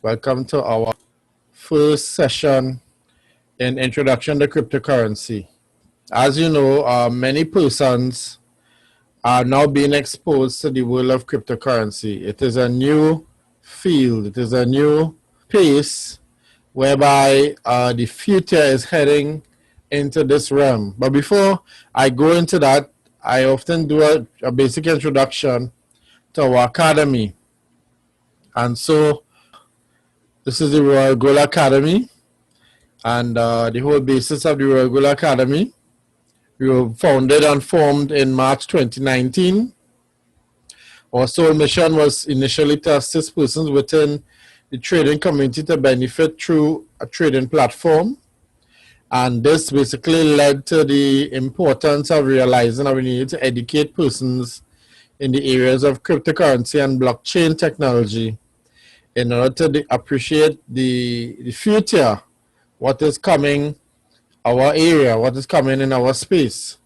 Welcome to our first session in Introduction to Cryptocurrency. As you know, many persons are now being exposed to the world of cryptocurrency. It is a new field, it is a new pace whereby the future is heading into this realm. But before I go into that, I often do a basic introduction to our academy. And so this is the Royal Gold Academy, and the whole basis of the Royal Gold Academy. We were founded and formed in March 2019. Our sole mission was initially to assist persons within the trading community to benefit through a trading platform. And this basically led to the importance of realizing that we needed to educate persons in the areas of cryptocurrency and blockchain technology in order to appreciate the future, what is coming our area, what is coming in our space.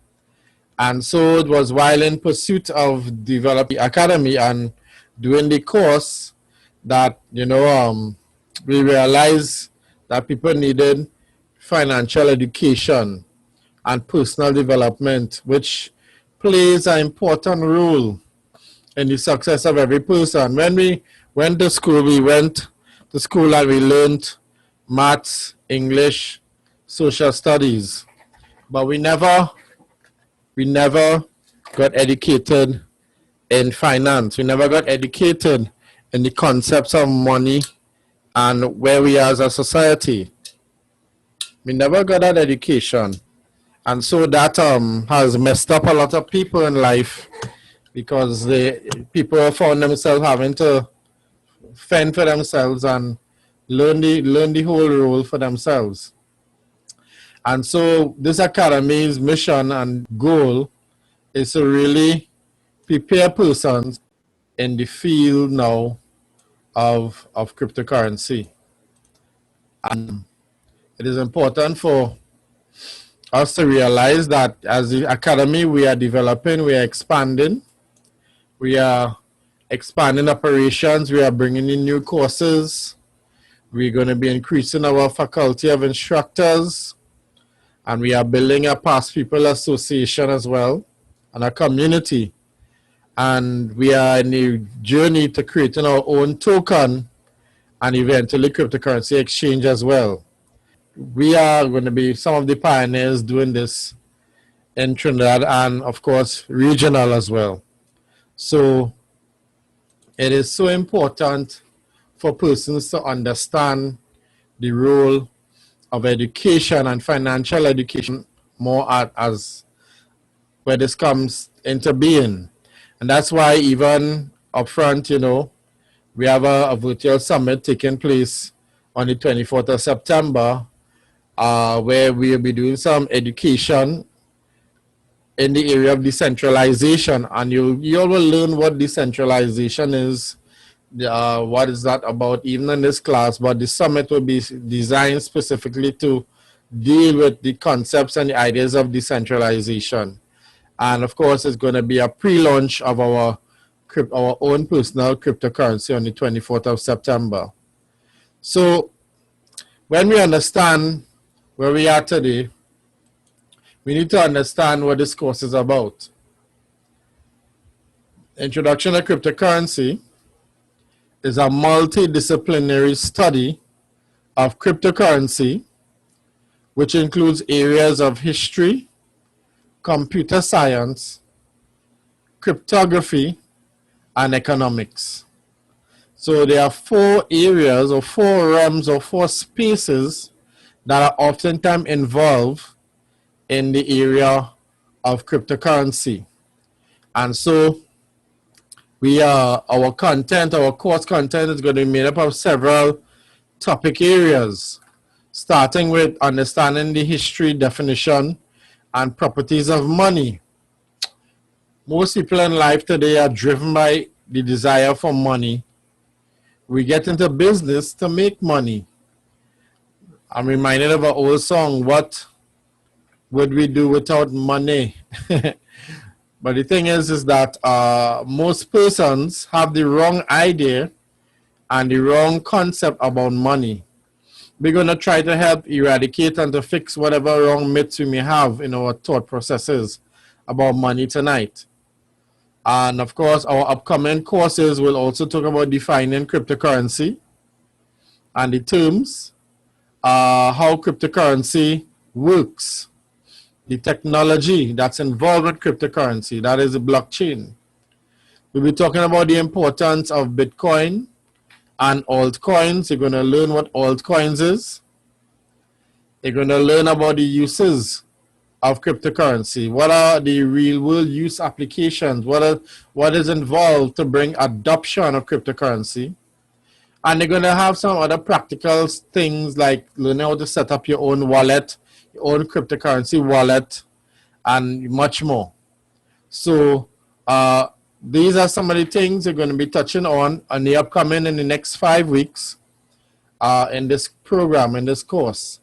And so it was while in pursuit of developing the academy and doing the course that, we realized that people needed financial education and personal development, which plays an important role in the success of every person. When we went to school and we learned maths, English, social studies, but we never got educated in finance. We never got educated in the concepts of money and where we are as a society. We never got that education. And so that has messed up a lot of people in life, because people found themselves having to fend for themselves and learn the whole role for themselves. And so this academy's mission and goal is to really prepare persons in the field now of cryptocurrency. And it is important for us to realize that as the academy, we are developing, we are expanding. We are expanding operations. We are bringing in new courses. We're going to be increasing our faculty of instructors. And we are building a Past People Association as well, and a community. And we are in the journey to creating our own token and eventually cryptocurrency exchange as well. We are going to be some of the pioneers doing this in Trinidad and, of course, regional as well. So it is so important for persons to understand the role of education and financial education more as where this comes into being. And that's why even up front, we have a virtual summit taking place on the 24th of September, where we'll be doing some education in the area of decentralization, and you all will learn what decentralization is, what is that about, even in this class. But the summit will be designed specifically to deal with the concepts and the ideas of decentralization. And of course, it's going to be a pre-launch of our own personal cryptocurrency on the 24th of September. So when we understand where we are today, we need to understand what this course is about. Introduction to Cryptocurrency is a multidisciplinary study of cryptocurrency, which includes areas of history, computer science, cryptography, and economics. So there are 4 areas or 4 realms or 4 spaces that are oftentimes involved in the area of cryptocurrency. And so our course content is going to be made up of several topic areas, starting with understanding the history, definition, and properties of money. Most people in life today are driven by the desire for money. We get into business to make money. I'm reminded of an old song, "What would we do without money?" But the thing is that most persons have the wrong idea and the wrong concept about money. We're going to try to help eradicate and to fix whatever wrong myths we may have in our thought processes about money tonight. And of course, our upcoming courses will also talk about defining cryptocurrency and the terms, how cryptocurrency works, the technology that's involved with cryptocurrency, that is the blockchain. We'll be talking about the importance of Bitcoin and altcoins. You're going to learn what altcoins is. You're going to learn about the uses of cryptocurrency. What are the real world use applications? What is involved to bring adoption of cryptocurrency? And you're going to have some other practical things like learning how to set up your own wallet, your own cryptocurrency wallet, and much more. So these are some of the things you're going to be touching on the upcoming in the next 5 weeks in this program, in this course.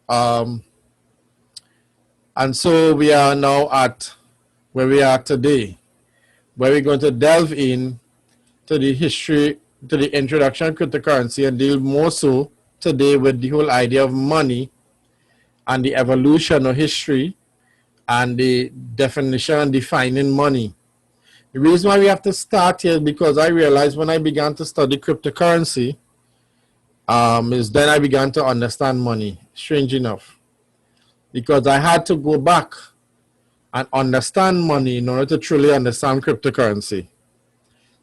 And so we are now at where we are today, where we're going to delve in to the history, to the introduction of cryptocurrency, and deal more so today with the whole idea of money and the evolution of history and the definition and defining money. The reason why we have to start here is because I realized when I began to study cryptocurrency, is then I began to understand money, strange enough. Because I had to go back and understand money in order to truly understand cryptocurrency.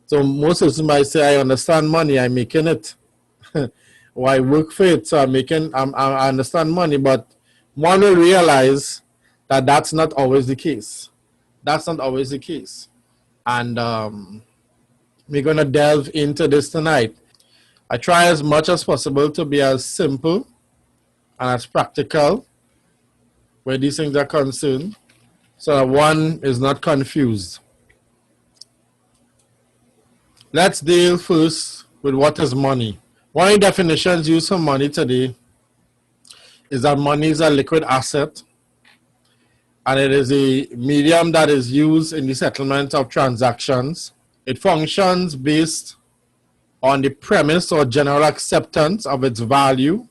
So most of the time I say I understand money, I'm making it. Or I work for it, so I understand money, but one will realize that that's not always the case. That's not always the case. And we're going to delve into this tonight. I try as much as possible to be as simple and as practical where these things are concerned, so that one is not confused. Let's deal first with what is money. One of the definitions used for money today is that money is a liquid asset, and it is a medium that is used in the settlement of transactions. It functions based on the premise or general acceptance of its value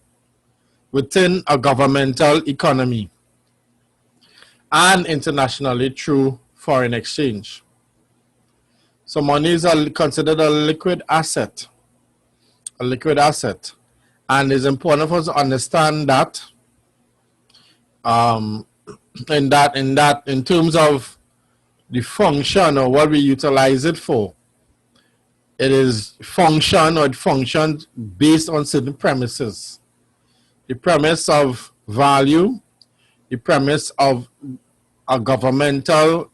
within a governmental economy and internationally through foreign exchange. So money is considered a liquid asset. A liquid asset. And it's important for us to understand that in terms of the function or what we utilize it for. It is function, or it functions based on certain premises. The premise of value, the premise of a governmental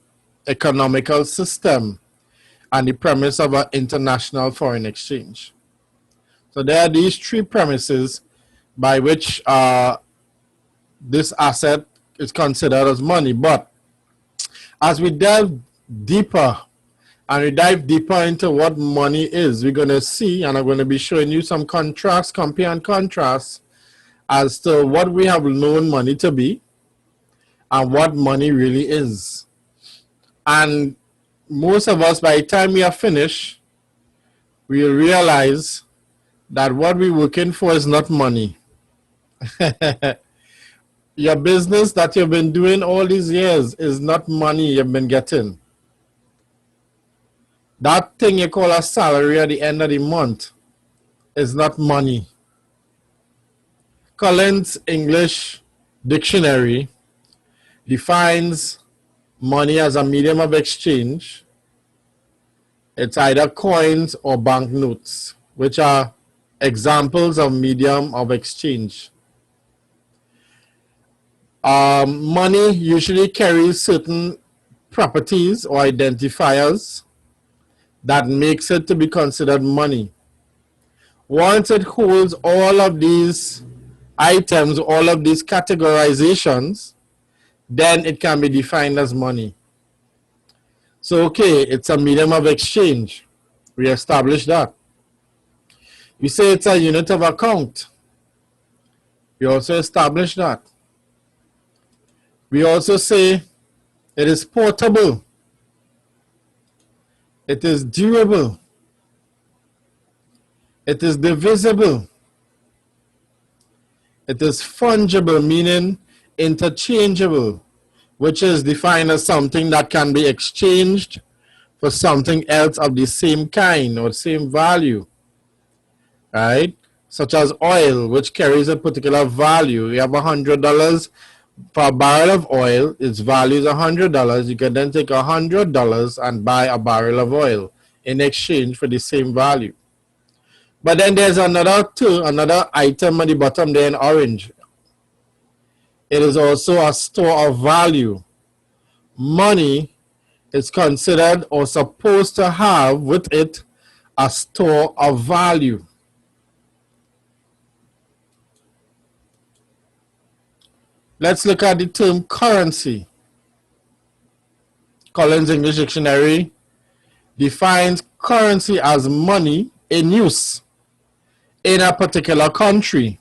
economical system, and the premise of an international foreign exchange. So there are these three premises by which this asset is considered as money. But as we delve deeper and we dive deeper into what money is, we're going to see, and I'm going to be showing you some contrast, compare and contrast as to what we have known money to be and what money really is. And most of us, by the time we are finished, we will realize that what we're working for is not money. Your business that you've been doing all these years is not money you've been getting. That thing you call a salary at the end of the month is not money. Collins English Dictionary defines money as a medium of exchange. It's either coins or banknotes, which are examples of medium of exchange. Money usually carries certain properties or identifiers that makes it to be considered money. Once it holds all of these items, all of these categorizations, then it can be defined as money. So, okay, it's a medium of exchange. We established that. We say it's a unit of account. We also established that. We also say it is portable. It is durable. It is divisible. It is fungible, meaning interchangeable, which is defined as something that can be exchanged for something else of the same kind or same value, right? Such as oil, which carries a particular value. You have $100 for a barrel of oil, its value is $100. You can then take $100 and buy a barrel of oil in exchange for the same value. But then there's another item at the bottom there in orange. It is also a store of value. Money is considered or supposed to have with it a store of value. Let's look at the term currency. Collins English Dictionary defines currency as money in use in a particular country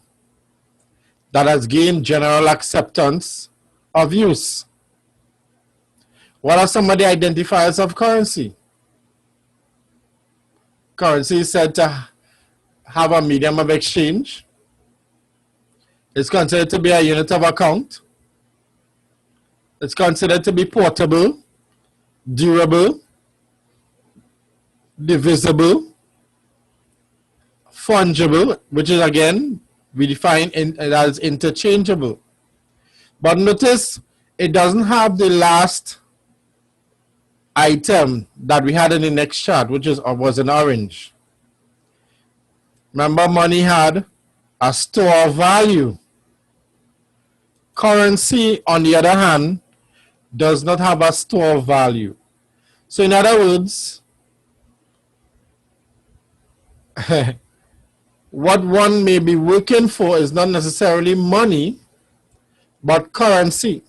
that has gained general acceptance of use. What are some of the identifiers of currency? Currency is said to have a medium of exchange. It's considered to be a unit of account. It's considered to be portable, durable, divisible, fungible, which is again, we define it as interchangeable. But notice it doesn't have the last item that we had in the next chart, which was in orange. Remember, money had a store of value. Currency, on the other hand, does not have a store of value. So in other words, what one may be working for is not necessarily money, but currency.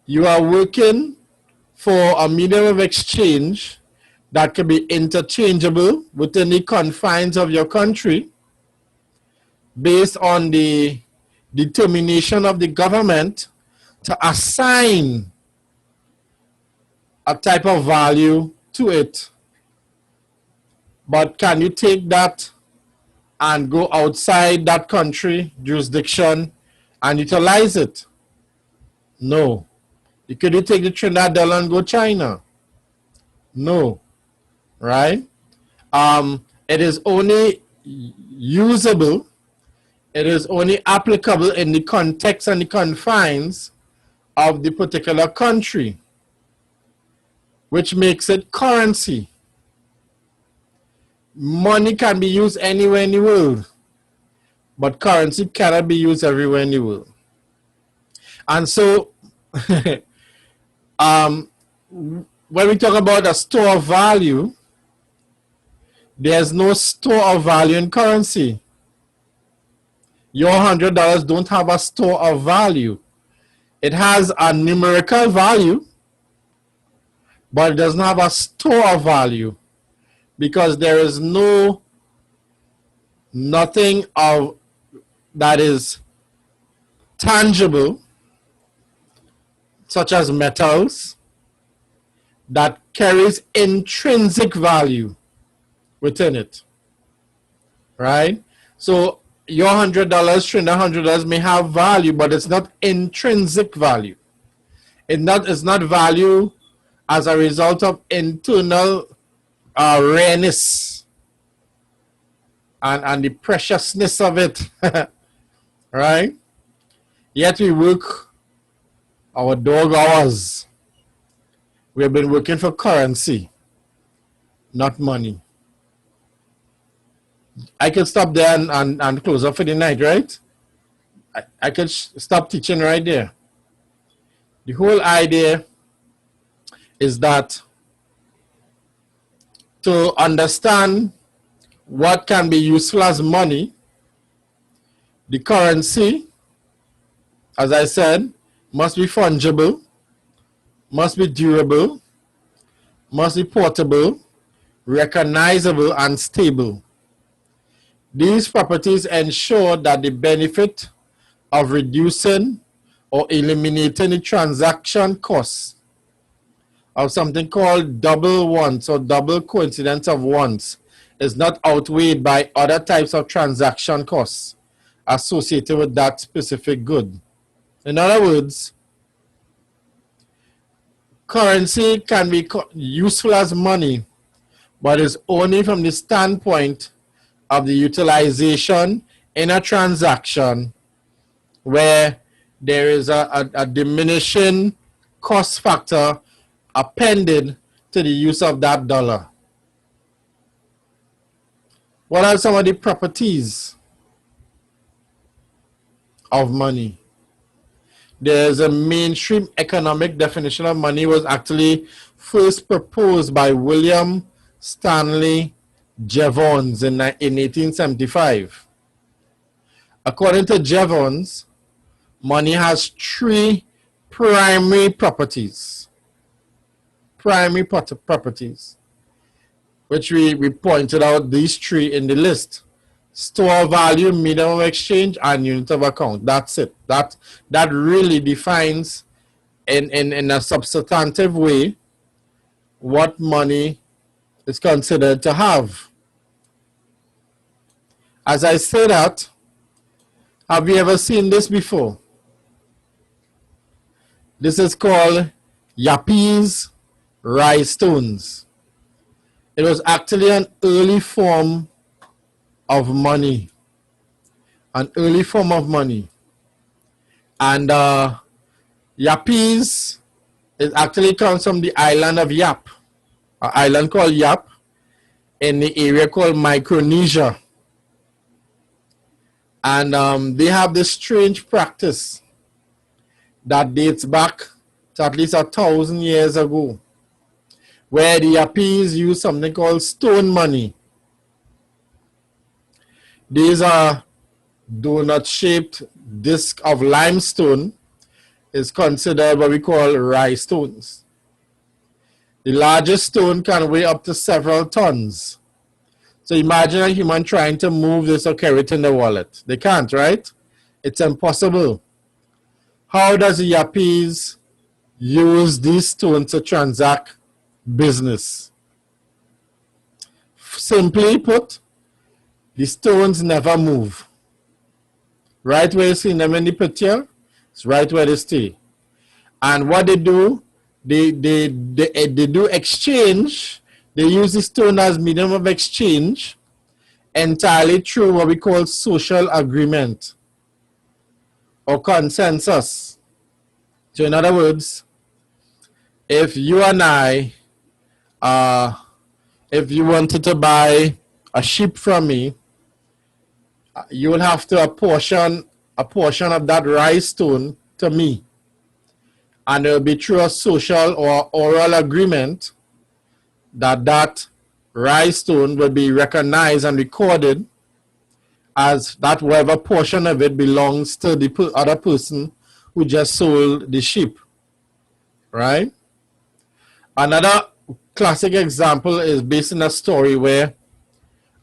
You are working for a medium of exchange that can be interchangeable within the confines of your country based on the determination of the government to assign a type of value to it. But can you take that and go outside that country jurisdiction and utilize it? No. Could you take the Trinidad dollar and go China? No. Right? It is only usable, it is only applicable in the context and the confines of the particular country, which makes it currency. Money can be used anywhere in the world, but currency cannot be used everywhere in the world. And so, when we talk about a store of value, there's no store of value in currency. Your $100 don't have a store of value. It has a numerical value, but it doesn't have a store of value because there is nothing of that is tangible, such as metals, that carries intrinsic value within it, right? So your $100, $100 may have value, but it's not intrinsic value. It's not value as a result of internal rareness and the preciousness of it, right? Yet we work our dog hours. We have been working for currency, not money. I could stop there and close up for the night, right? I could stop teaching right there. The whole idea is that to understand what can be useful as money, the currency, as I said, must be fungible, must be durable, must be portable, recognizable, and stable. These properties ensure that the benefit of reducing or eliminating the transaction costs of something called double wants or double coincidence of wants is not outweighed by other types of transaction costs associated with that specific good. In other words, currency can be useful as money, but it's only from the standpoint of the utilization in a transaction where there is a diminishing cost factor appended to the use of that dollar. What are some of the properties of money? There's a mainstream economic definition of money was actually first proposed by William Stanley Jevons in 1875. According to Jevons, money has three primary properties. Which we pointed out these three in the list: store value, medium of exchange, and unit of account. That's it. That really defines in a substantive way what money is considered to have. As I say that, have you ever seen this before? This is called Yapese rhinestones. It was actually an early form of money. And Yapese, it actually comes from the island of Yap, an island called Yap in the area called Micronesia. And they have this strange practice that dates back to at least 1,000 years ago, where the Yapese use something called stone money. These are donut-shaped disc of limestone is considered what we call rhinestones. The largest stone can weigh up to several tons. So imagine a human trying to move this or carry it in the wallet. They can't, right? It's impossible. How does the Yapese use these stones to transact business? Simply put, the stones never move. Right where you see them in the picture, it's right where they stay. And what they do, they do exchange. They use the stone as medium of exchange entirely through what we call social agreement or consensus. So in other words, if you and I, if you wanted to buy a sheep from me, you will have to apportion of that rhinestone to me. And it will be through a social or oral agreement that rhinestone will be recognized and recorded as that whatever portion of it belongs to the other person who just sold the sheep, right? Another classic example is based on a story where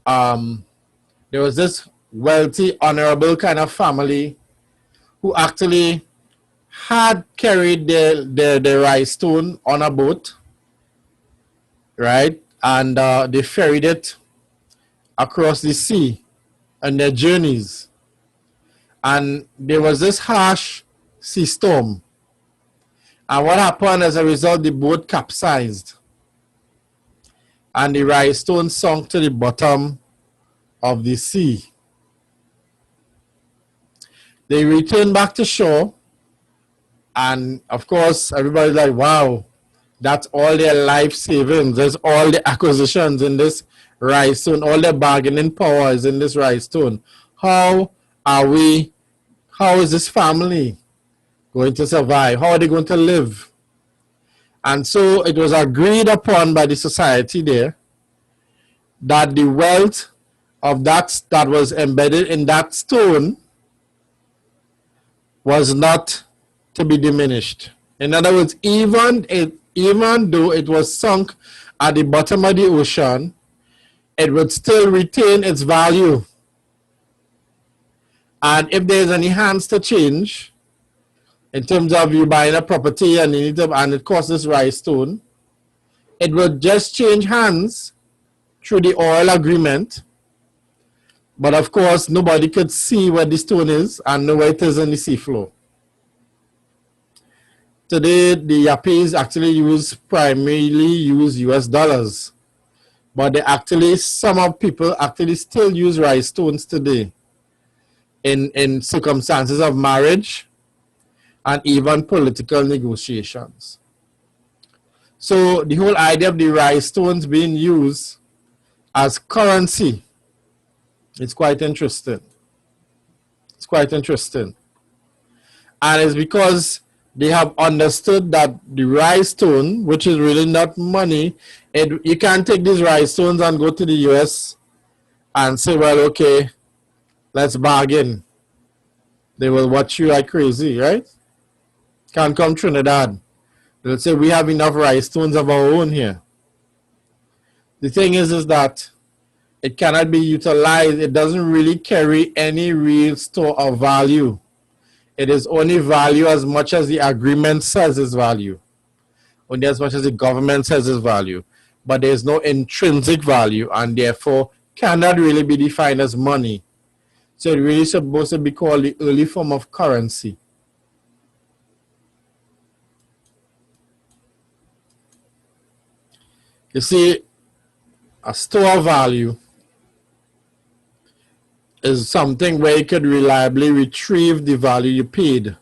there was this wealthy, honorable kind of family who actually had carried the rhinestone on a boat, right? And they ferried it across the sea on their journeys. And there was this harsh sea storm. And what happened as a result, the boat capsized. And the rhinestone sunk to the bottom of the sea. They returned back to shore. And of course, everybody's like, wow, that's all their life savings. There's all the acquisitions in this rhinestone, all the bargaining powers in this rhinestone. How is this family going to survive? How are they going to live? And so it was agreed upon by the society there that the wealth of that was embedded in that stone was not to be diminished. In other words, even though it was sunk at the bottom of the ocean, it would still retain its value. And if there's any hands to change, in terms of you buying a property and you need to, and it costs this rhinestone, it would just change hands through the oil agreement. But of course, nobody could see where the stone is and know where it is in the seafloor. Today, the Yappies actually primarily use US dollars. But some of people actually still use rice stones today in circumstances of marriage and even political negotiations. So the whole idea of the rice stones being used as currency, it's quite interesting. It's quite interesting. And it's because they have understood that the rice stone, which is really not money, you can't take these rice stones and go to the US and say, well, okay, let's bargain. They will watch you like crazy, right? Can't come Trinidad. They'll say, we have enough rice stones of our own here. The thing is that it cannot be utilized. It doesn't really carry any real store of value. It is only value as much as the agreement says is value. Only as much as the government says is value. But there is no intrinsic value and therefore cannot really be defined as money. So it really is supposed to be called the early form of currency. You see, a store of value is something where you could reliably retrieve the value you paid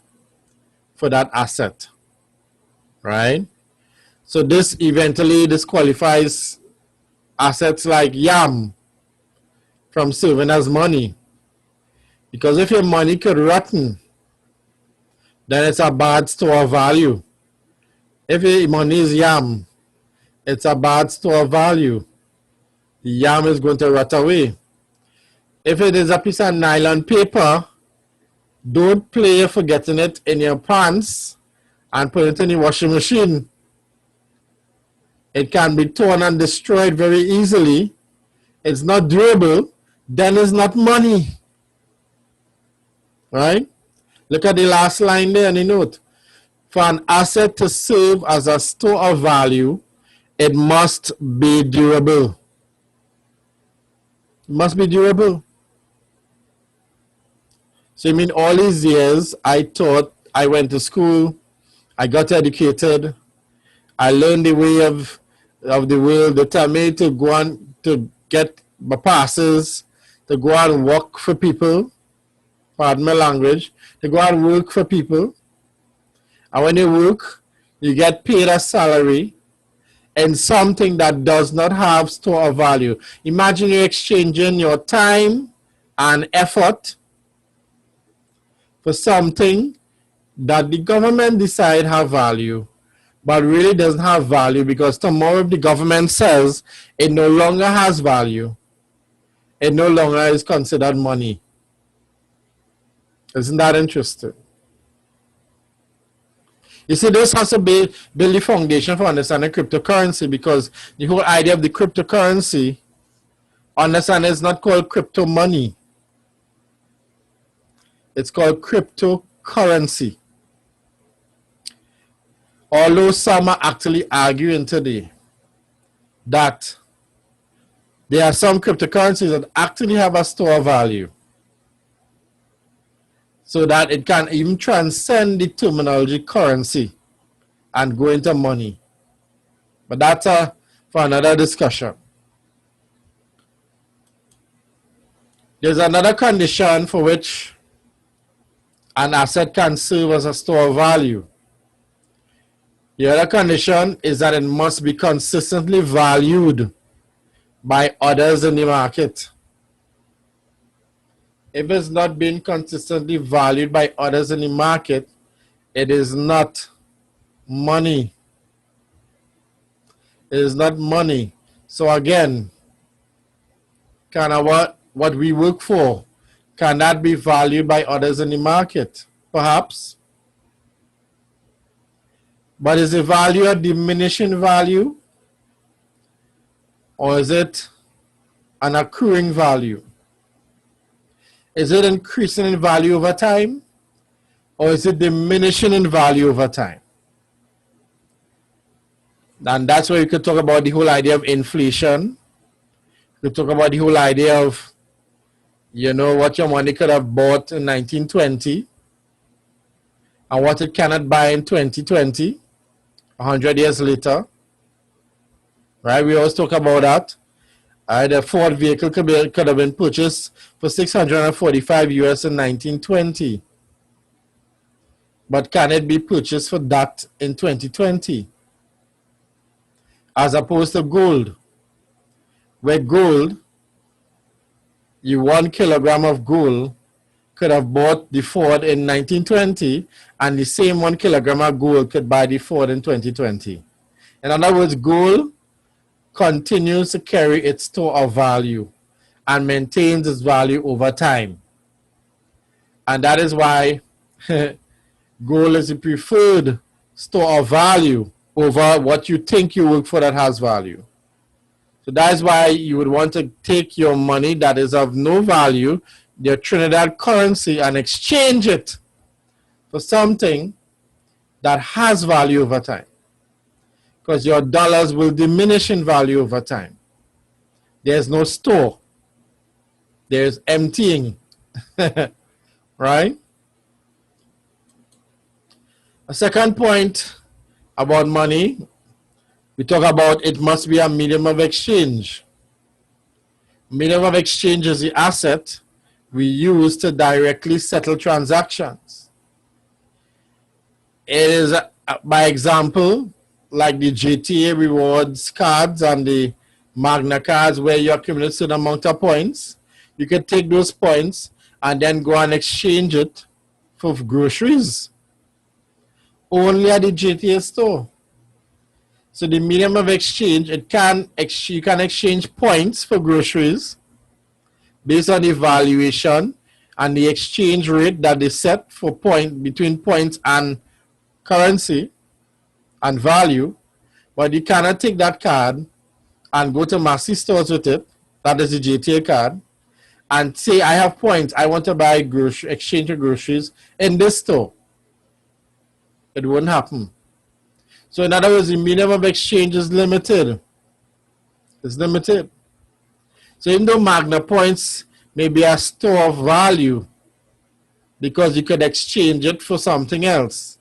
for that asset, right? So this eventually disqualifies assets like yam from serving as money. Because if your money could rotten, then it's a bad store of value. If your money is yam, it's a bad store of value. The yam is going to rot away. If it is a piece of nylon paper, don't play forgetting it in your pants and put it in the washing machine. It can be torn and destroyed very easily. It's not durable, then it's not money. Right? Look at the last line there in the note. For an asset to serve as a store of value, it must be durable. It must be durable. So you mean all these years I taught, I went to school, I got educated, I learned the way of the world. They tell me to go on to get my passes, to go and work for people, pardon my language, to go and work for people. And when you work, you get paid a salary in something that does not have store of value. Imagine you're exchanging your time and effort for something that the government decide have value, but really doesn't have value, because tomorrow if the government says it no longer has value, it no longer is considered money. Isn't that interesting? You see, this has to build the foundation for understanding cryptocurrency, because the whole idea of the cryptocurrency, understand, it's not called crypto money. It's called cryptocurrency. Although some are actually arguing today that there are some cryptocurrencies that actually have a store of value, so that it can even transcend the terminology currency and go into money. But that's for another discussion. There's another condition for which an asset can serve as a store of value. The other condition is that it must be consistently valued by others in the market. If it's not being consistently valued by others in the market, it is not money. It is not money. So again, kind of what we work for, can that be valued by others in the market? Perhaps. But is the value a diminishing value? Or is it an accruing value? Is it increasing in value over time? Or is it diminishing in value over time? And that's where you could talk about the whole idea of inflation. We talk about the whole idea of, you know, what your money could have bought in 1920 and what it cannot buy in 2020, 100 years later, right? We always talk about that. The Ford vehicle could have been purchased for 645 US in 1920. But can it be purchased for that in 2020? As opposed to gold, where gold, 1 kilogram of gold could have bought the Ford in 1920, and the same 1 kilogram of gold could buy the Ford in 2020. In other words, gold continues to carry its store of value and maintains its value over time. And that is why gold is the preferred store of value over what you think you work for that has value. So that's why you would want to take your money that is of no value, your Trinidad currency, and exchange it for something that has value over time. Because your dollars will diminish in value over time. There's no store. There's emptying. Right? A second point about money, we talk about it must be a medium of exchange. Medium of exchange is the asset we use to directly settle transactions. It is, by example, like the GTA rewards cards and the Magna cards where you accumulate a certain amount of points. You can take those points and then go and exchange it for groceries. Only at the GTA store. So the medium of exchange, you can exchange points for groceries based on the valuation and the exchange rate that they set for between points and currency and value. But you cannot take that card and go to Massey stores with it, that is the GTA card, and say, I have points, I want to buy exchange of groceries in this store. It wouldn't happen. So in other words, the medium of exchange is limited. It's limited. So even though Magna points may be a store of value because you could exchange it for something else,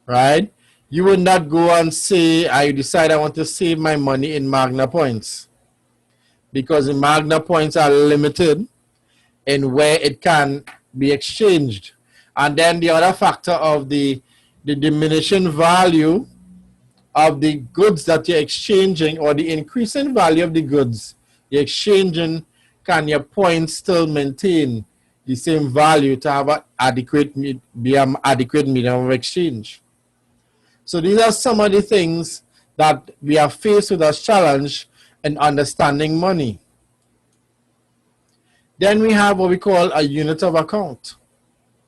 right? You would not go and say, I decide I want to save my money in Magna points, because the Magna points are limited in where it can be exchanged. And then the other factor of the diminishing value of the goods that you're exchanging, or the increasing value of the goods you're exchanging, can your points still maintain the same value to have an adequate medium of exchange? So these are some of the things that we are faced with as challenge in understanding money. Then we have what we call a unit of account.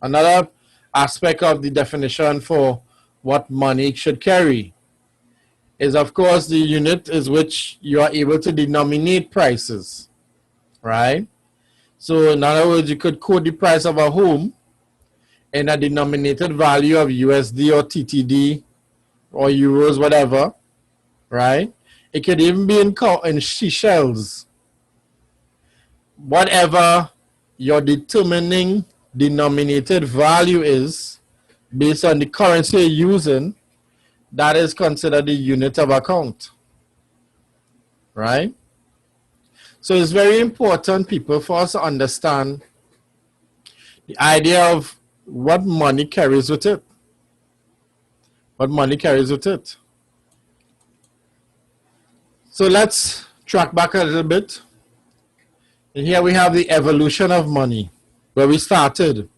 Another aspect of the definition for what money should carry is, of course, the unit is which you are able to denominate prices, right? So in other words, you could quote the price of a home in a denominated value of USD or TTD or euros, whatever, right? It could even be in Seychelles. Whatever your determining denominated value is based on the currency you're using, that is considered the unit of account, right? So it's very important, people, for us to understand the idea of what money carries with it. What money carries with it. So let's track back a little bit. And here we have the evolution of money, where we started,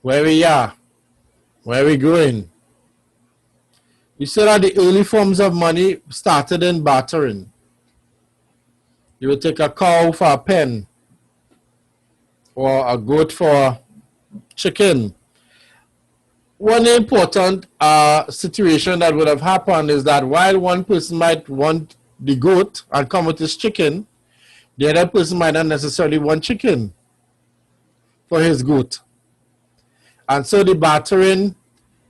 where we are, where we're going. We said that the early forms of money started in bartering. You would take a cow for a pen, or a goat for chicken. One important situation that would have happened is that while one person might want the goat and come with his chicken, the other person might not necessarily want chicken for his goat. And so the bartering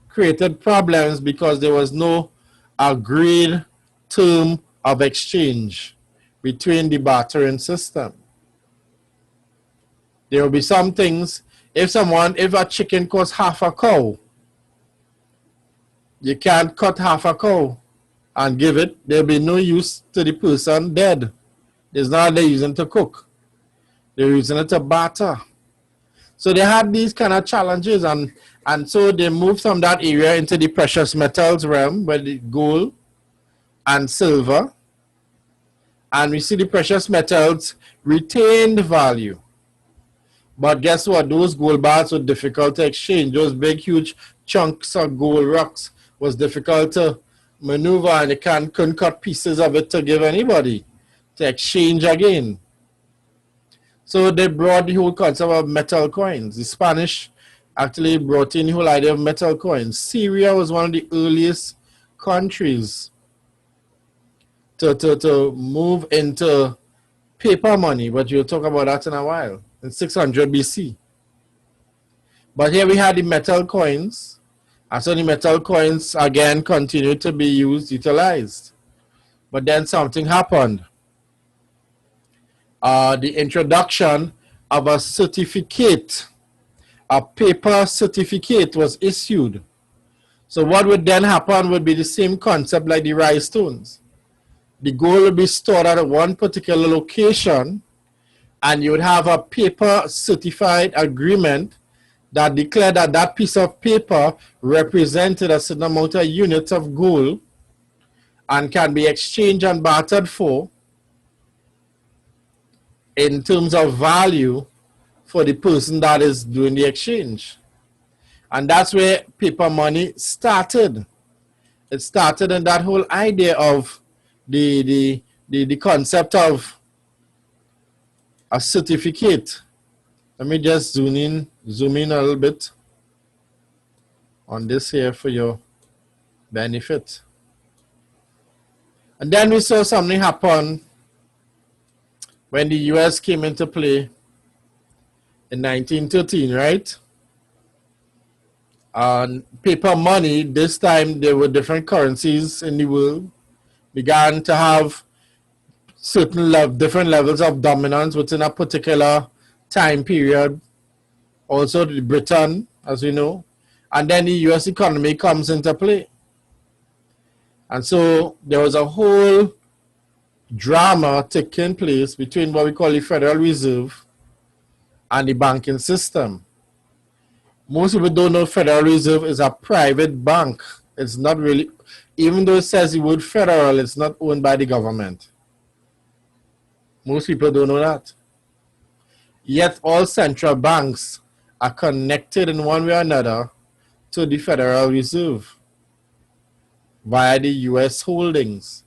created problems because there was no agreed term of exchange, between the bartering system. There will be some things, if a chicken costs half a cow, you can't cut half a cow and give it. There'll be no use to the person dead. It's not they're using it to cook. They're using it to barter. So they had these kind of challenges, and so they moved from that area into the precious metals realm, where the gold and silver, and we see the precious metals retained value. But guess what? Those gold bars were difficult to exchange. Those big, huge chunks of gold rocks was difficult to maneuver, and they couldn't cut pieces of it to give anybody to exchange again. So they brought the whole concept of metal coins. The Spanish actually brought in the whole idea of metal coins. Syria was one of the earliest countries to move into paper money, but you'll talk about that in a while, in 600 BC. But here we had the metal coins, and so the metal coins again continued to be utilized. But then something happened. The introduction of a certificate, a paper certificate was issued. So what would then happen would be the same concept like the rice stones. The gold would be stored at one particular location, and you would have a paper certified agreement that declared that that piece of paper represented a certain amount of units of gold and can be exchanged and bartered for in terms of value for the person that is doing the exchange. And that's where paper money started. It started in that whole idea of the concept of a certificate. Let me just zoom in a little bit on this here for your benefit. And then we saw something happen when the US came into play in 1913, right? And paper money, this time there were different currencies in the world, began to have certain different levels of dominance within a particular time period. Also Britain, as we know, and then the US economy comes into play. And so there was a whole drama taking place between what we call the Federal Reserve and the banking system. Most people don't know Federal Reserve is a private bank. It's not really, even though it says the word federal, it's not owned by the government. Most people don't know that. Yet all central banks are connected in one way or another to the Federal Reserve via the US holdings,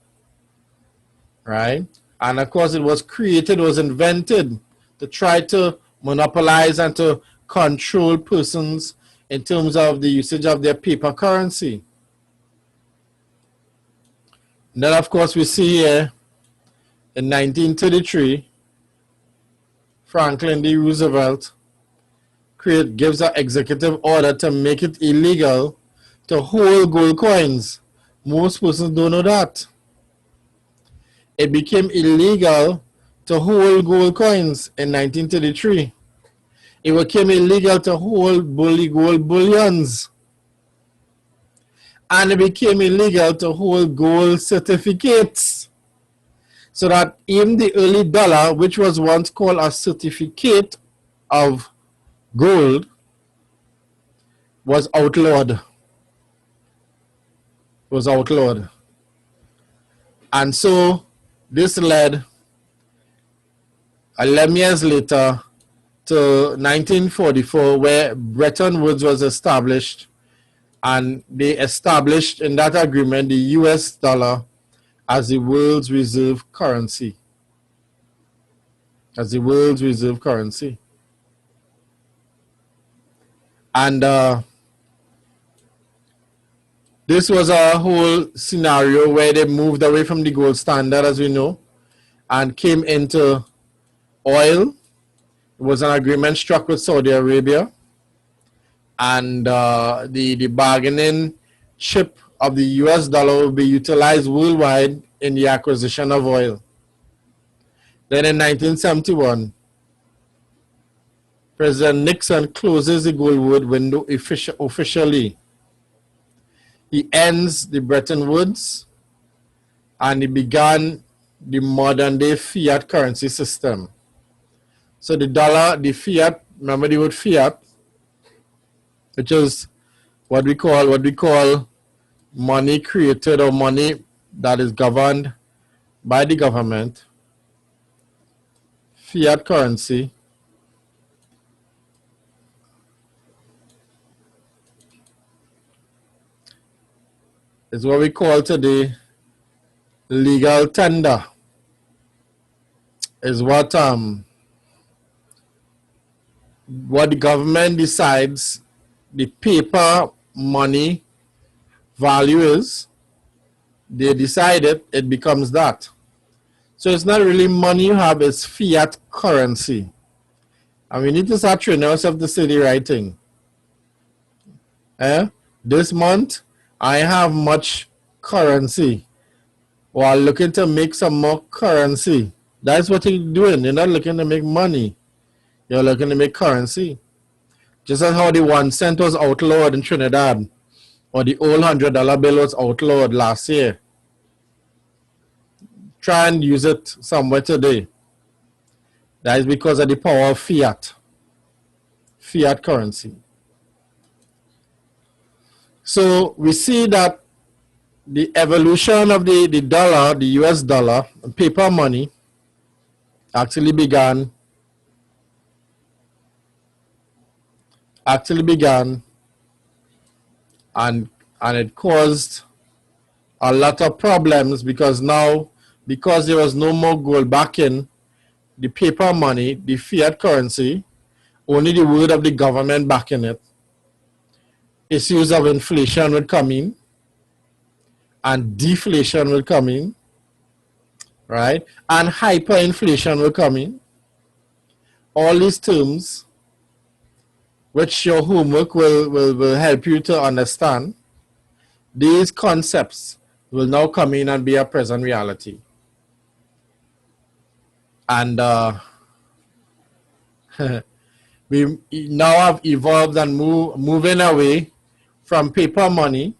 right? And of course it was created, it was invented to try to monopolize and to control persons in terms of the usage of their paper currency. And then of course we see here in 1933, Franklin D. Roosevelt gives an executive order to make it illegal to hold gold coins. Most persons don't know that. It became illegal to hold gold coins in 1933. It became illegal to hold gold bullions. And it became illegal to hold gold certificates. So that even the early dollar, which was once called a certificate of gold, was outlawed. And so this led 11 years later to 1944, where Bretton Woods was established, and they established in that agreement the US dollar as the world's reserve currency. As the world's reserve currency. And this was a whole scenario where they moved away from the gold standard, as we know, and came into oil. It was an agreement struck with Saudi Arabia, and the bargaining chip of the US dollar will be utilized worldwide in the acquisition of oil. Then in 1971, President Nixon closes the Goldwood window officially. He ends the Bretton Woods and he began the modern day fiat currency system. So the dollar, the fiat, remember the word fiat, which is what we call money created or money that is governed by the government. Fiat currency is what we call today legal tender. Is what the government decides the paper money value is. They decide it becomes that. So it's not really money you have, it's fiat currency. And we need to start training ourselves to say the right thing. This month, I have much currency. Or looking to make some more currency. That's what you're doing. You're not looking to make money. You're looking to make currency. Just as how the 1 cent was outlawed in Trinidad. Or the old $100 bill was outlawed last year. Try and use it somewhere today. That is because of the power of fiat. Fiat currency. So we see that the evolution of the dollar, the US dollar, paper money, actually began and it caused a lot of problems because now, because there was no more gold backing, the paper money, the fiat currency, only the word of the government backing it, issues of inflation would come in and deflation will come in, right? And hyperinflation will come in. All these terms, which your homework will help you to understand, these concepts will now come in and be a present reality. And we now have evolved and moving away from paper money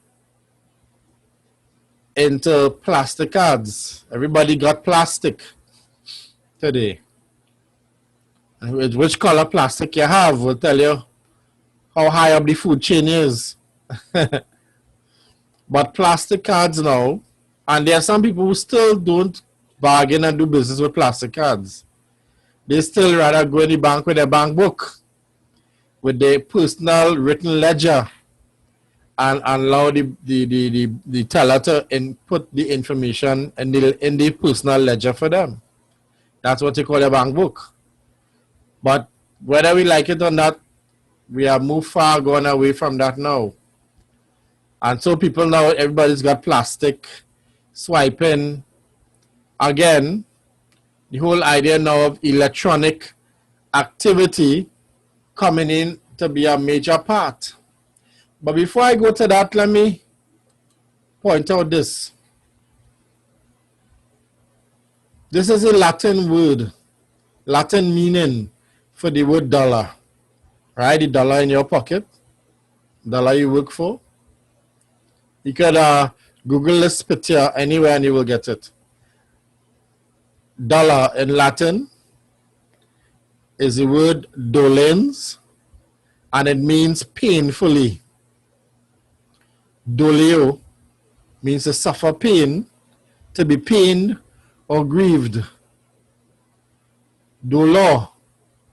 into plastic cards. Everybody got plastic today. And which color plastic you have will tell you how high up the food chain is. But plastic cards now, and there are some people who still don't bargain and do business with plastic cards. They still rather go in the bank with their bank book, with their personal written ledger, and allow the teller to input the information in the personal ledger for them. That's what they call a bank book. But whether we like it or not, we have moved far gone away from that now. And so people now, everybody's got plastic, swiping. Again, the whole idea now of electronic activity coming in to be a major part. But before I go to that, let me point out this. This is a Latin word, Latin meaning for the word dollar. Right? The dollar in your pocket, dollar you work for. You could Google this picture anywhere and you will get it. Dollar in Latin is the word dolens, and it means painfully. Doleo means to suffer pain, to be pained or grieved. Dolor,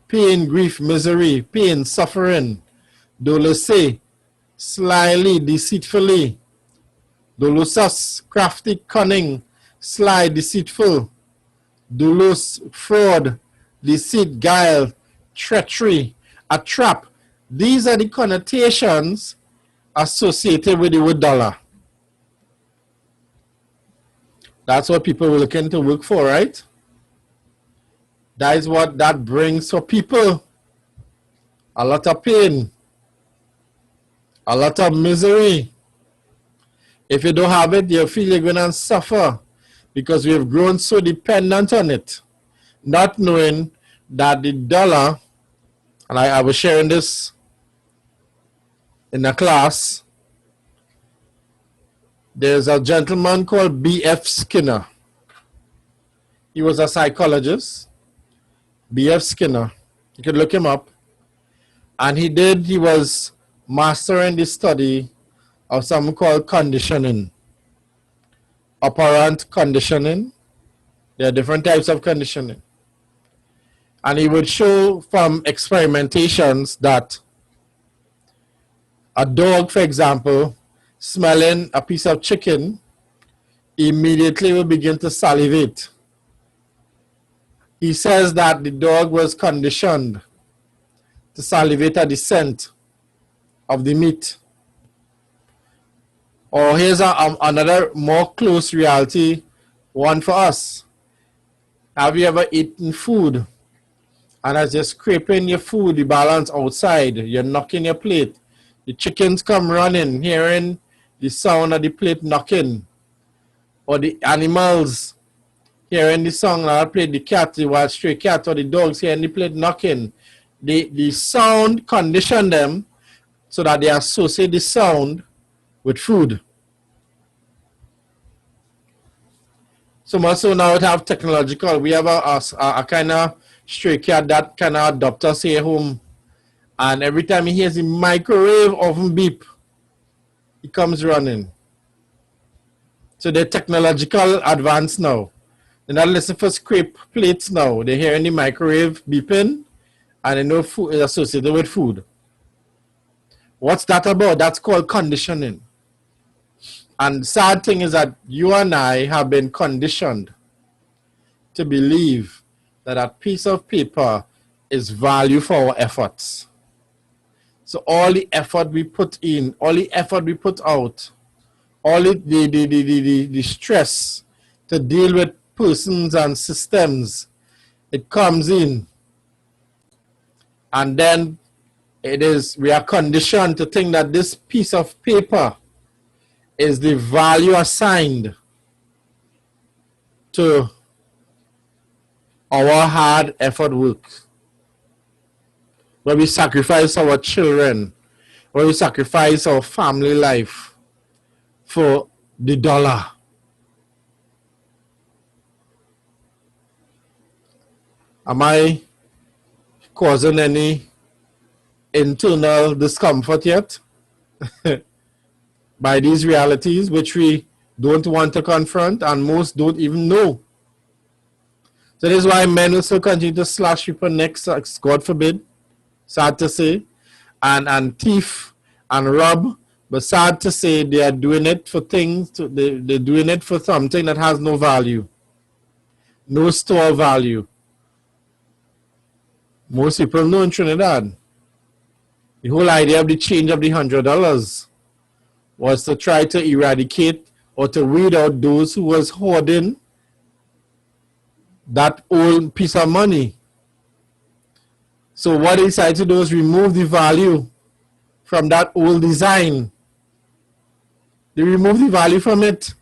pain, grief, misery, pain, suffering. Dolose, slyly, deceitfully. Dolosas, crafty, cunning, sly, deceitful. Dolos, fraud, deceit, guile, treachery, a trap. These are the connotations associated with the word dollar. That's what people were looking to work for, right? That is what that brings for people. A lot of pain, a lot of misery. If you don't have it, you feel you're going to suffer because we have grown so dependent on it. not knowing that the dollar, and I was sharing this in a class, there's a gentleman called B.F. Skinner. He was a psychologist, B.F. Skinner. You could look him up. And he was mastering the study of something called conditioning, operant conditioning. There are different types of conditioning. And he would show from experimentations that a dog, for example, smelling a piece of chicken, immediately will begin to salivate. He says that the dog was conditioned to salivate at the scent of the meat. Or here's another more close reality one for us. Have you ever eaten food and as you're scraping your food, the balance outside, you're knocking your plate, the chickens come running, hearing the sound of the plate knocking, or the animals hearing the sound of the plate, the cat, the wild stray cat, or the dogs hearing the plate knocking. The sound condition them so that they associate the sound with food. So much so now we have technological. We have a kind of stray cat that kind of adopt us here home. And every time he hears the microwave oven beep, he comes running. So they're technological advance now. They're not listening for scrape plates now. They're hearing the microwave beeping and they know food is associated with food. What's that about? That's called conditioning. And the sad thing is that you and I have been conditioned to believe that a piece of paper is value for our efforts. So all the effort we put in, all the effort we put out, all the stress to deal with persons and systems, it comes in. And then we are conditioned to think that this piece of paper is the value assigned to our hard effort work. Where we sacrifice our children, where we sacrifice our family life for the dollar. Am I causing any internal discomfort yet? By these realities which we don't want to confront and most don't even know. So this is why men will still continue to slash people's necks, God forbid, sad to say, and thief and rob, but sad to say they are doing it for things, they're doing it for something that has no value, no store value. Most people know in Trinidad, the whole idea of the change of the $100 was to try to eradicate or to weed out those who was hoarding that old piece of money. So what they decided to do is remove the value from that old design. They remove the value from it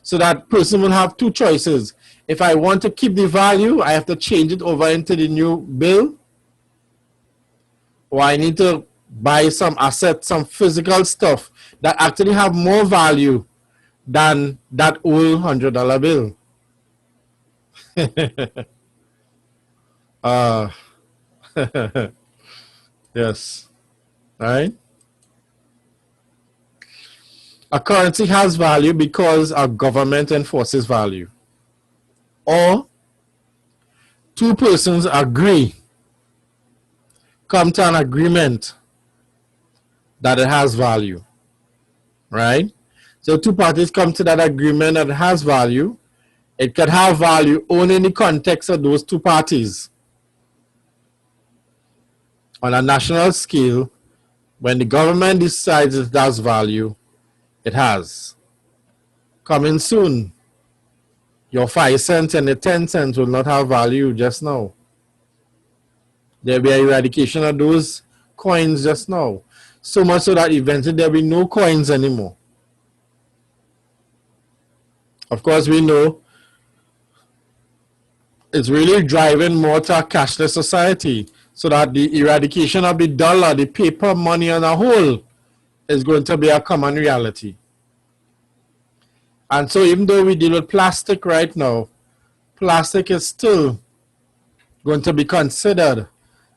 so that person will have two choices. If I want to keep the value, I have to change it over into the new bill, or I need to buy some assets, some physical stuff that actually have more value than that old $100 bill. Yes, right? A currency has value because a government enforces value. Or two persons agree, come to an agreement that it has value, right? So two parties come to that agreement that it has value. It could have value only in the context of those two parties. On a national scale, when the government decides it has value, it has. Coming soon, your 5 cents and the 10 cents will not have value just now. There will be an eradication of those coins just now. So much so that eventually there will be no coins anymore. Of course, we know is really driving more to a cashless society, so that the eradication of the dollar, the paper money on a whole, is going to be a common reality. And so even though we deal with plastic right now, plastic is still going to be considered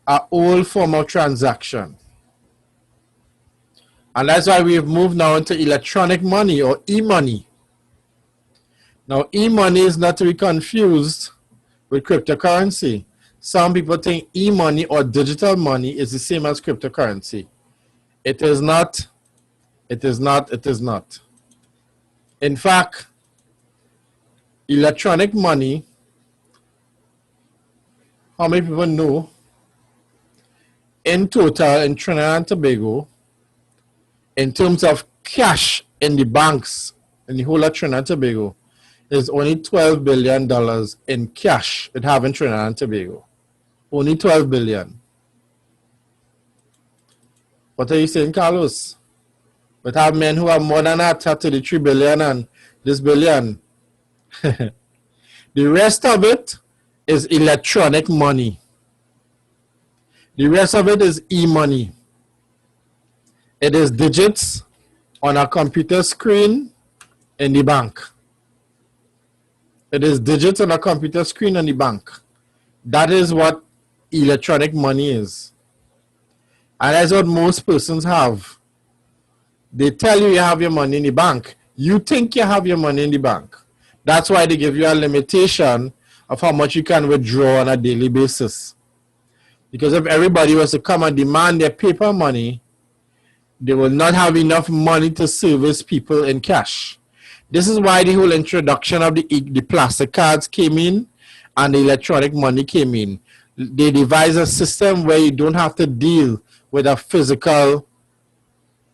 an old form of transaction. And that's why we've moved now into electronic money or e-money. Now, e-money is not to be confused with cryptocurrency. Some people think e-money or digital money is the same as cryptocurrency. It is not. It is not. It is not. In fact, electronic money, how many people know, in total in Trinidad and Tobago, in terms of cash in the banks in the whole of Trinidad and Tobago, is only $12 billion in cash it have in Trinidad and Tobago. Only 12 billion. What are you saying, Carlos? But have men who have more than that, 33 billion and this billion. The rest of it is electronic money. The rest of it is e-money. It is digits on a computer screen in the bank. It is digits on a computer screen in the bank. That is what electronic money is. And that's what most persons have. They tell you have your money in the bank. You think you have your money in the bank. That's why they give you a limitation of how much you can withdraw on a daily basis. Because if everybody was to come and demand their paper money, they will not have enough money to service people in cash. This is why the whole introduction of the plastic cards came in and the electronic money came in. They devised a system where you don't have to deal with a physical,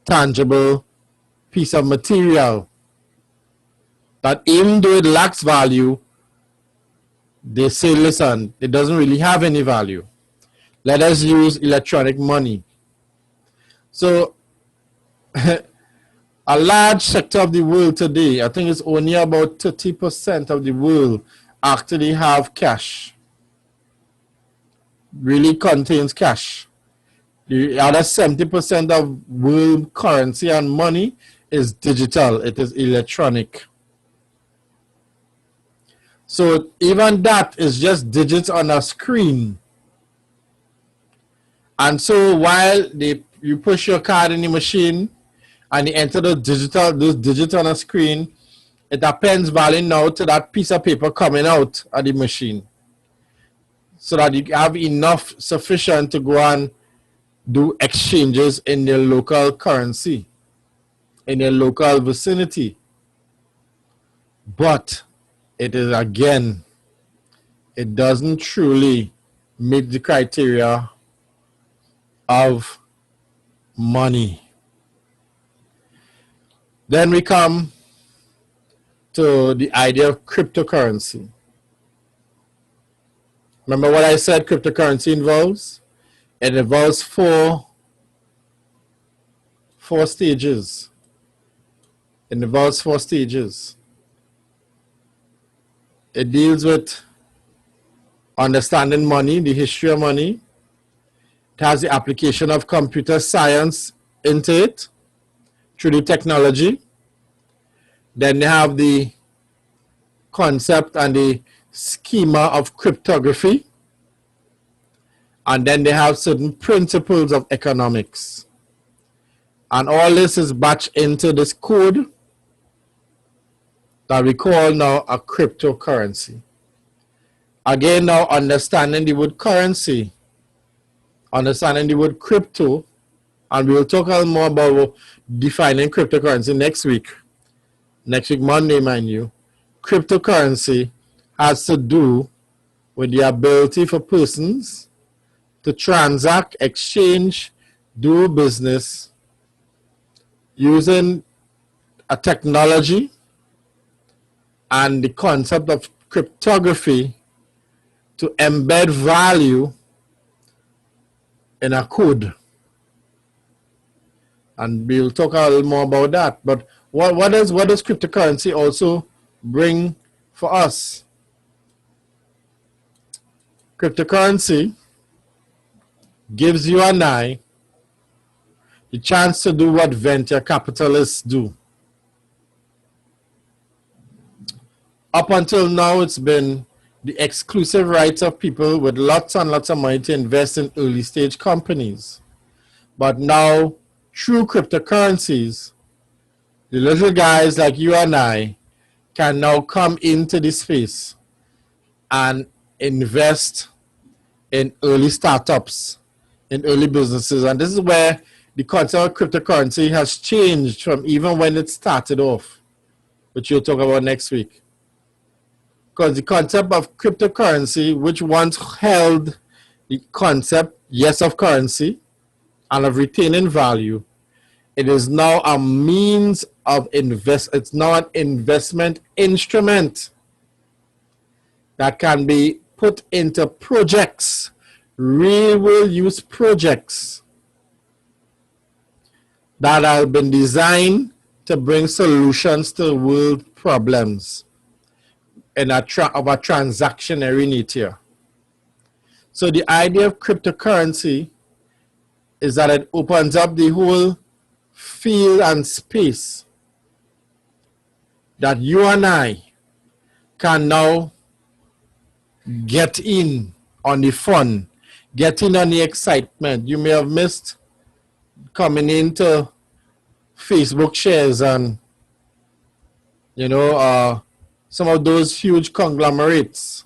tangible piece of material. That even though it lacks value, they say, listen, it doesn't really have any value. Let us use electronic money. So, a large sector of the world today, I think it's only about 30% of the world actually have cash. Really contains cash. The other 70% of world currency and money is digital. It is electronic. So even that is just digits on a screen. And so while you push your card in the machine and you enter those digits on a screen, it appends value now to that piece of paper coming out of the machine, so that you have enough sufficient to go and do exchanges in your local currency, in your local vicinity. But it is, again, it doesn't truly meet the criteria of money. Then we come to the idea of cryptocurrency. Remember what I said cryptocurrency involves? It involves four stages. It involves 4 stages. It deals with understanding money, the history of money. It has the application of computer science into it through the technology. Then they have the concept and the schema of cryptography. And then they have certain principles of economics. And all this is batched into this code that we call now a cryptocurrency. Again, now understanding the word currency, understanding the word crypto, and we will talk a little more about defining cryptocurrency next week. Next week, Monday, mind you. Cryptocurrency has to do with the ability for persons to transact, exchange, do business using a technology and the concept of cryptography to embed value in a code. And we'll talk a little more about that. But what does cryptocurrency also bring for us? Cryptocurrency gives you and I the chance to do what venture capitalists do. Up until now, it's been the exclusive rights of people with lots and lots of money to invest in early stage companies. But now, through cryptocurrencies, the little guys like you and I can now come into this space and invest in early startups, in early businesses. And this is where the concept of cryptocurrency has changed from even when it started off, which you'll talk about next week. Because the concept of cryptocurrency, which once held the concept, yes, of currency and of retaining value, it is now a means of it's now an investment instrument that can be put into projects, real world use projects that have been designed to bring solutions to world problems in of a transactionary nature. So the idea of cryptocurrency is that it opens up the whole field and space that you and I can now get in on the fun, get in on the excitement. You may have missed coming into Facebook shares and, some of those huge conglomerates.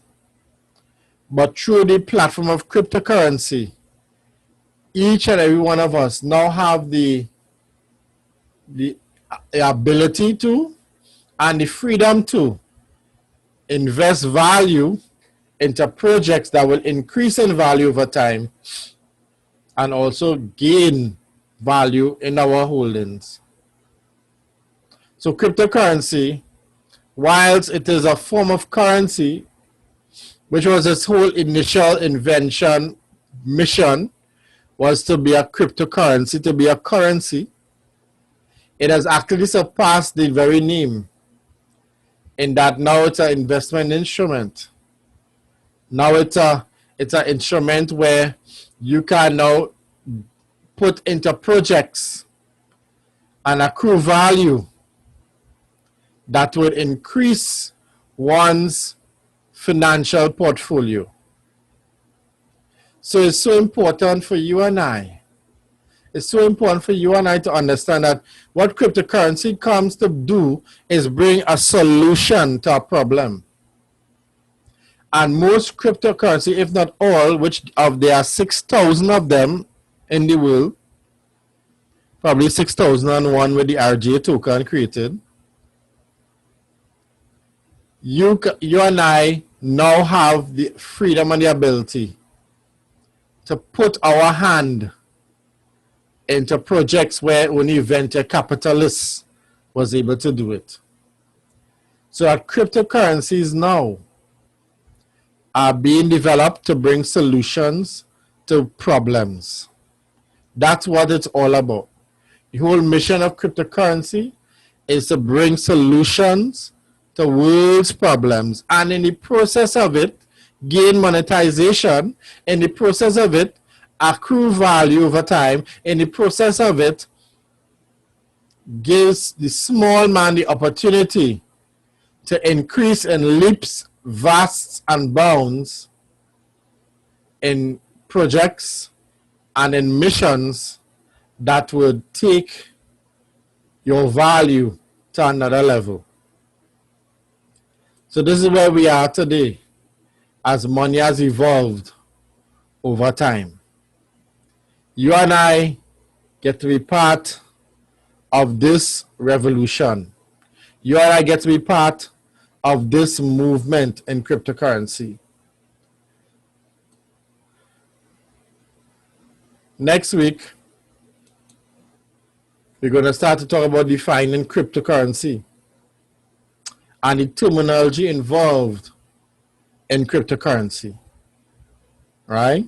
But through the platform of cryptocurrency, each and every one of us now have the ability to and the freedom to invest value into projects that will increase in value over time and also gain value in our holdings. So cryptocurrency, whilst it is a form of currency, which was its whole initial invention mission, was to be a cryptocurrency, to be a currency, it has actually surpassed the very name in that now it's an investment instrument. Now it's an instrument where you can now put into projects and accrue value that would increase one's financial portfolio. So it's so important for you and I. It's so important for you and I to understand that what cryptocurrency comes to do is bring a solution to a problem. And most cryptocurrency, if not all, which there are 6,000 of them in the world, probably 6,001 with the RJ token created, you and I now have the freedom and the ability to put our hand into projects where only venture capitalists was able to do it. So that cryptocurrencies now are being developed to bring solutions to problems. That's what it's all about. The whole mission of cryptocurrency is to bring solutions to world's problems, and in the process of it, gain monetization, in the process of it, accrue value over time, in the process of it, gives the small man the opportunity to increase in leaps, vasts, and bounds in projects and in missions that would take your value to another level. So this is where we are today as money has evolved over time. You and I get to be part of this revolution. You and I get to be part of this movement in cryptocurrency. Next week, we're going to start to talk about defining cryptocurrency and the terminology involved in cryptocurrency, right?